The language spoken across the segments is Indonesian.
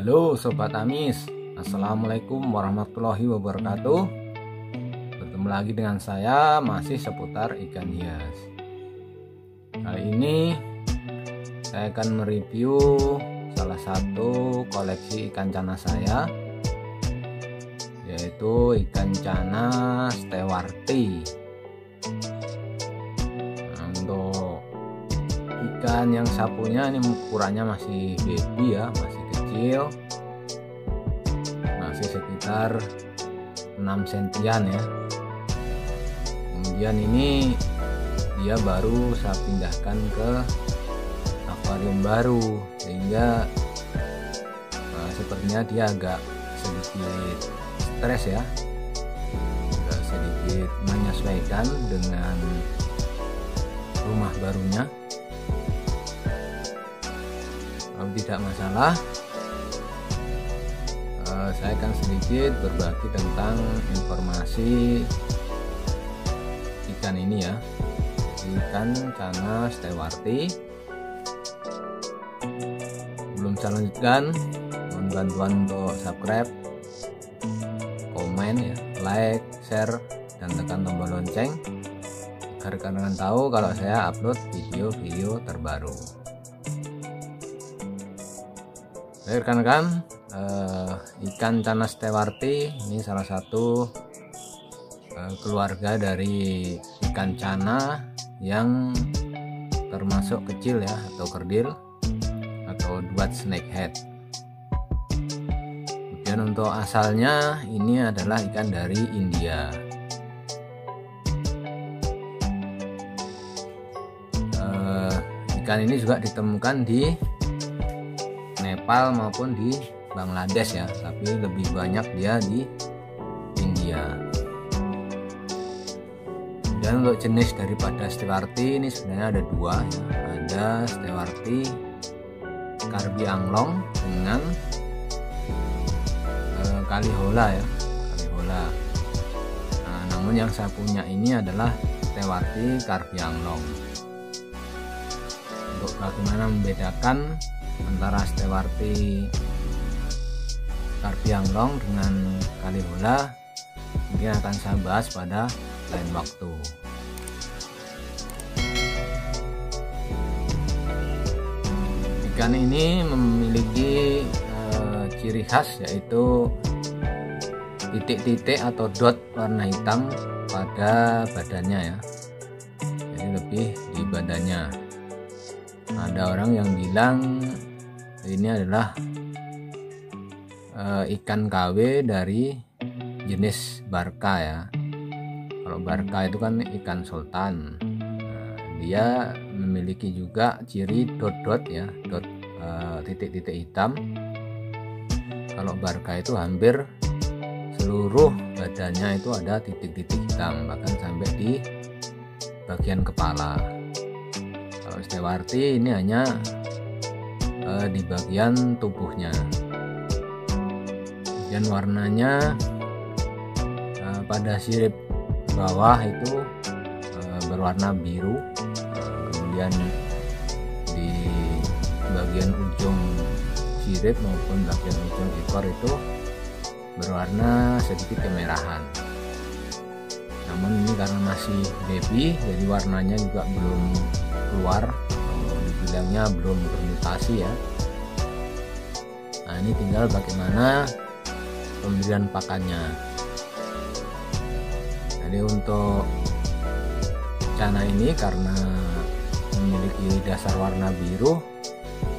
Halo Sobat Amis, Assalamualaikum warahmatullahi wabarakatuh. Bertemu lagi dengan saya, masih seputar ikan hias. Kali ini saya akan mereview salah satu koleksi ikan cana saya, yaitu ikan cana stewarti. Untuk ikan yang sapunya ini ukurannya masih baby ya, masih kecil, masih sekitar 6 sentian ya. Kemudian ini dia baru saya pindahkan ke akuarium baru, sehingga sepertinya dia agak sedikit stres ya, agak sedikit menyesuaikan dengan rumah barunya. Kalau tidak masalah, saya akan sedikit berbagi tentang informasi ikan ini ya, ikan cana stewarti. Belum saya lanjutkan, mohon bantuan untuk subscribe, komen ya, like, share, dan tekan tombol lonceng agar kalian tahu kalau saya upload video-video terbaru. Baik rekan-rekan, ikan cana stewarti ini salah satu keluarga dari ikan cana yang termasuk kecil ya, atau kerdil atau duat snakehead. Kemudian untuk asalnya ini adalah ikan dari India. Ikan ini juga ditemukan di Nepal maupun di Bangladesh ya, tapi lebih banyak dia di India. Dan untuk jenis daripada stewarti ini sebenarnya ada dua ya. Ada stewarti Karbi Anglong dengan Kalihola ya, Kalihola. Nah, namun yang saya punya ini adalah stewarti Karbi Anglong. Untuk bagaimana membedakan antara stewarti Karbi Anglong dengan Kalihola mungkin akan saya bahas pada lain waktu. Ikan ini memiliki ciri khas, yaitu titik-titik atau dot warna hitam pada badannya ya, jadi lebih di badannya. Ada orang yang bilang ini adalah ikan KW dari jenis barka ya. Kalau barka itu kan ikan sultan. Nah, dia memiliki juga ciri dot-dot ya, dot titik-titik hitam. Kalau barka itu hampir seluruh badannya itu ada titik-titik hitam, bahkan sampai di bagian kepala. Kalau stewarti ini hanya di bagian tubuhnya. Kemudian warnanya pada sirip bawah itu berwarna biru, kemudian di bagian ujung sirip maupun bagian ujung ekor itu berwarna sedikit kemerahan. Namun ini karena masih baby, jadi warnanya juga belum keluar, dibilangnya belum bermutasi ya. Nah, ini tinggal bagaimana pemberian pakannya. Jadi untuk cana ini karena memiliki dasar warna biru,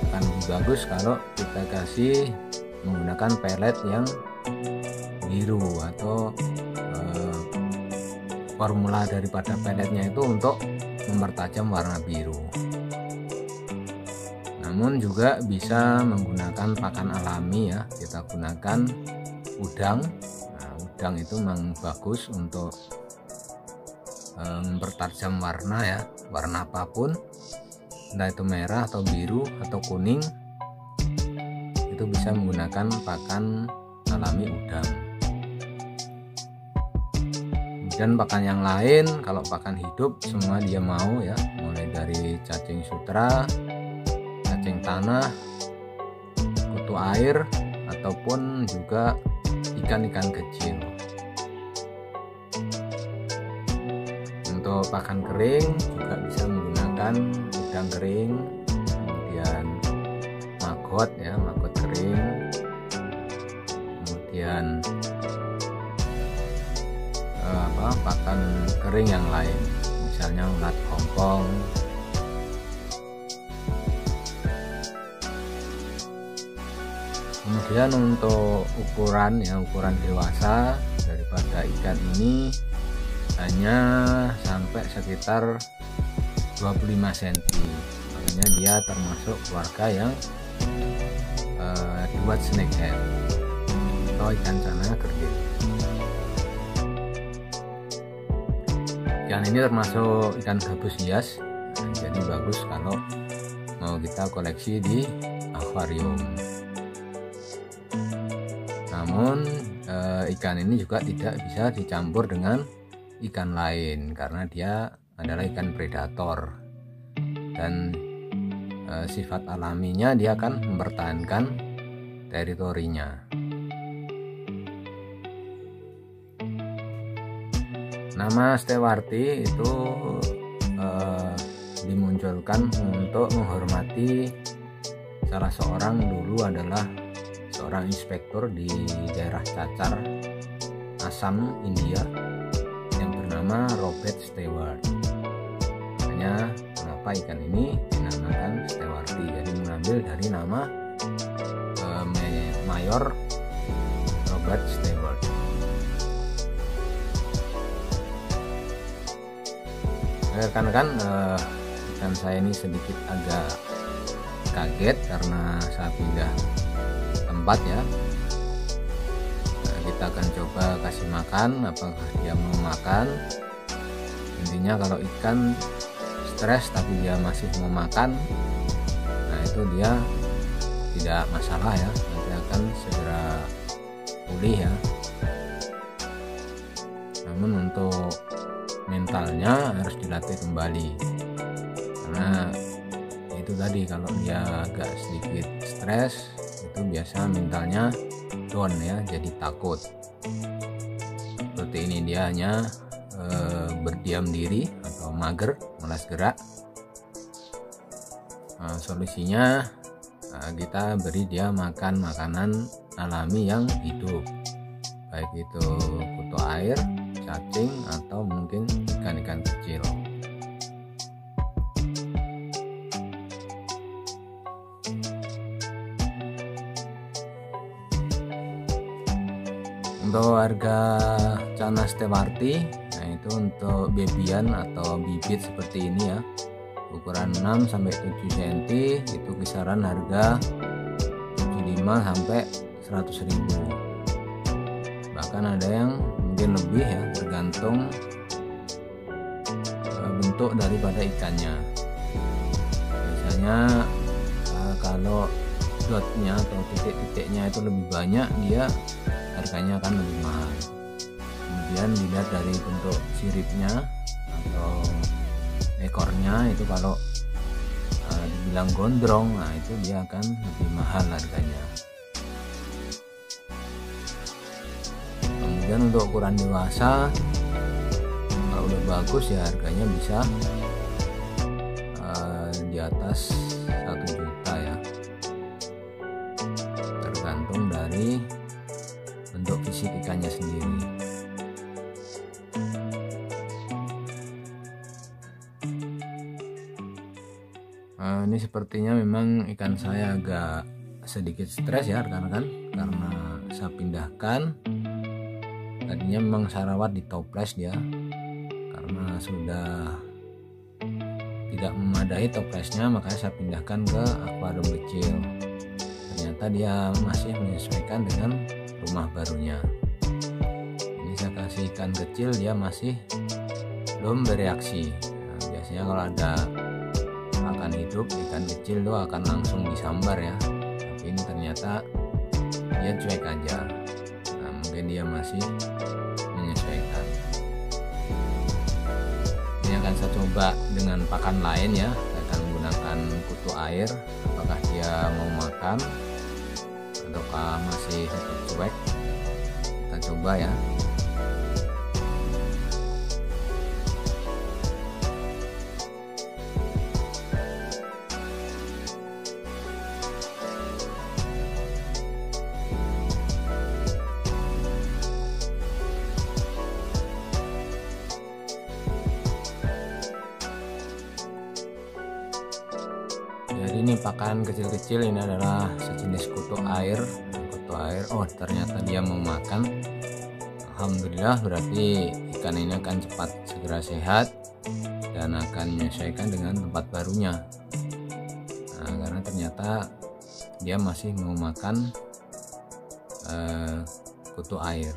akan lebih bagus kalau kita kasih menggunakan pelet yang biru, atau formula daripada peletnya itu untuk mempertajam warna biru. Namun juga bisa menggunakan pakan alami ya, kita gunakan udang. Nah, udang itu memang bagus untuk mempertajam warna ya, warna apapun, entah itu merah atau biru atau kuning, itu bisa menggunakan pakan alami udang. Dan pakan yang lain, kalau pakan hidup semua dia mau ya, mulai dari cacing sutra, cacing tanah, kutu air, ataupun juga ikan-ikan kecil. Untuk pakan kering juga bisa menggunakan udang kering, kemudian maggot ya, maggot kering, kemudian pakan kering yang lain, misalnya ulat kompong. Kemudian untuk ukuran dewasa daripada ikan ini hanya sampai sekitar 25 cm. Makanya dia termasuk keluarga yang duat snakehead atau ikan cana kerdil. Ikan ini termasuk ikan gabus hias, jadi bagus kalau mau kita koleksi di akuarium. Namun ikan ini juga tidak bisa dicampur dengan ikan lain karena dia adalah ikan predator, dan sifat alaminya dia akan mempertahankan teritorinya. Nama Stewarti itu dimunculkan untuk menghormati salah seorang, dulu adalah seorang inspektur di daerah Cacar, Assam, India, yang bernama Robert Stewart. Makanya kenapa ikan ini dinamakan Stewarti, jadi mengambil dari nama Mayor Robert Stewart. Rekan-rekan, ikan saya ini sedikit agak kaget karena saya pindah tempat ya. Kita akan coba kasih makan, apakah dia mau makan. Intinya kalau ikan stres tapi dia masih mau makan, nah itu dia tidak masalah ya, nanti akan segera pulih ya. Namun untuk mentalnya harus dilatih kembali, karena itu tadi, kalau dia agak sedikit stres itu biasa mentalnya down ya, jadi takut. Seperti ini dia hanya berdiam diri atau mager, malas gerak. Solusinya kita beri dia makan makanan alami yang hidup, baik itu kutu air, cacing, atau mungkin ikan-ikan kecil. Untuk harga cana Stewarti, nah itu untuk babyan atau bibit seperti ini ya, ukuran 6 sampai 7 cm, itu kisaran harga 75 sampai 100.000. Bahkan ada yang mungkin lebih ya, tergantung bentuk daripada ikannya. Biasanya kalau dotnya atau titik-titiknya itu lebih banyak, dia harganya akan lebih mahal. Kemudian dilihat dari bentuk siripnya atau ekornya, itu kalau dibilang gondrong, nah itu dia akan lebih mahal harganya. Kemudian untuk ukuran dewasa, kalau udah bagus ya harganya bisa di atas 1 juta ya, tergantung dari bentuk fisik ikannya sendiri. Ini sepertinya memang ikan saya agak sedikit stres ya rekan-rekan, karena saya pindahkan. Tadinya memang saya rawat di toples dia, karena sudah tidak memadai toplesnya, makanya saya pindahkan ke akuarium kecil. Ternyata dia masih menyesuaikan dengan rumah barunya. Ini saya kasih ikan kecil, dia masih belum bereaksi. Nah, biasanya kalau ada makan hidup, ikan kecil itu akan langsung disambar ya, tapi ini ternyata dia cuek aja. Nah, mungkin dia masih menyesuaikan. Ini akan saya coba dengan pakan lain ya, saya akan menggunakan kutu air, apakah dia mau makan ataukah apa masih cuek. Kita coba ya. Jadi ini pakan kecil-kecil, ini adalah sejenis kutu air. Oh, ternyata dia mau makan. Alhamdulillah, berarti ikan ini akan cepat segera sehat dan akan menyesuaikan dengan tempat barunya. Nah, karena ternyata dia masih mau makan kutu air.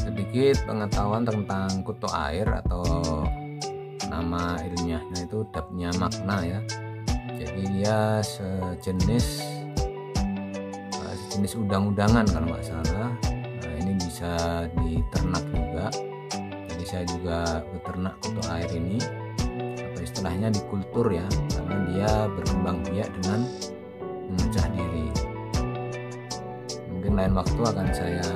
Sedikit pengetahuan tentang kutu air atau nama ilmiahnya itu Daphnia magna ya. Jadi dia sejenis udang-udangan kalau nggak salah. Nah, ini bisa diternak juga. Jadi saya juga beternak kutu air ini, atau istilahnya dikultur ya, karena dia berkembang biak dengan memecah diri. Mungkin lain waktu akan saya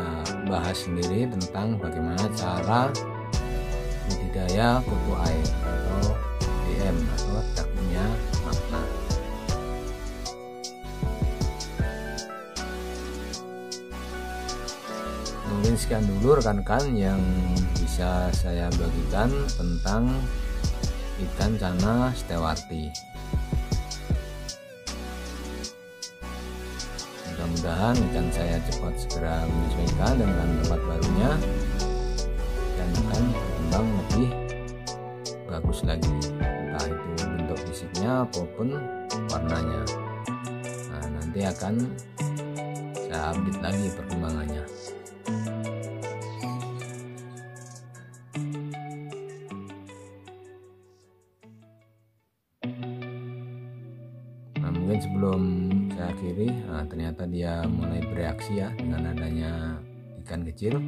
bahas sendiri tentang bagaimana cara budidaya kutu air atau DM atau Daphnia magna. Mungkin sekian dulu rekan-rekan yang bisa saya bagikan tentang ikan cana stewarti. Mudah-mudahan ikan saya cepat segera menyesuaikan dengan tempat barunya dan akan berkembang lebih bagus lagi, entah itu bentuk fisiknya maupun warnanya. Nah, nanti akan saya update lagi perkembangannya. Nah, mungkin sebelum saya akhiri, ternyata dia mulai bereaksi ya dengan adanya ikan kecil.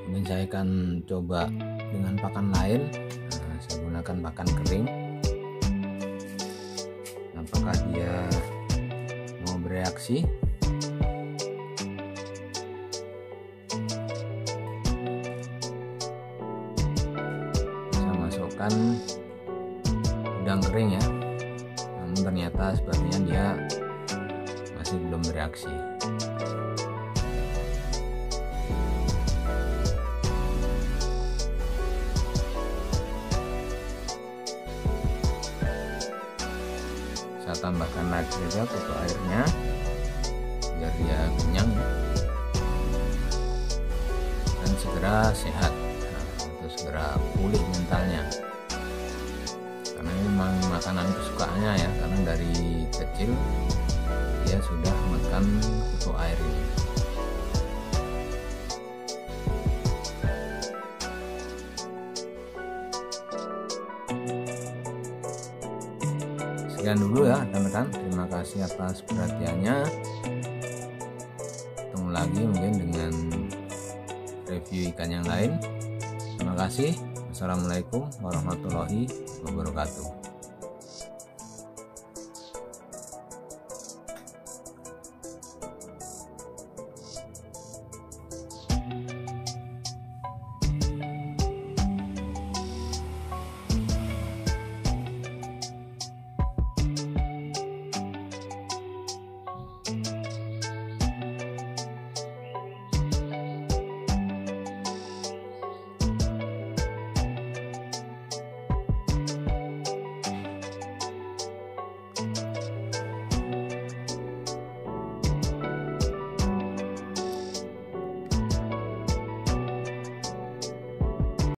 Mungkin saya akan coba dengan pakan lain. Saya gunakan pakan kering. Apakah dia mau bereaksi? Saya masukkan udang kering ya. Namun ternyata sepertinya dia masih belum bereaksi. Saya tambahkan lagi saja kutu airnya biar dia kenyang dan segera sehat, atau segera pulih mentalnya, karena ini memang makanan kesukaannya ya, karena dari kecil dia sudah makan kutu air ini. Sekian dulu ya rekan-rekan, terima kasih atas perhatiannya. Ketemu lagi mungkin dengan review ikan yang lain. Terima kasih. Assalamualaikum warahmatullahi wabarakatuh.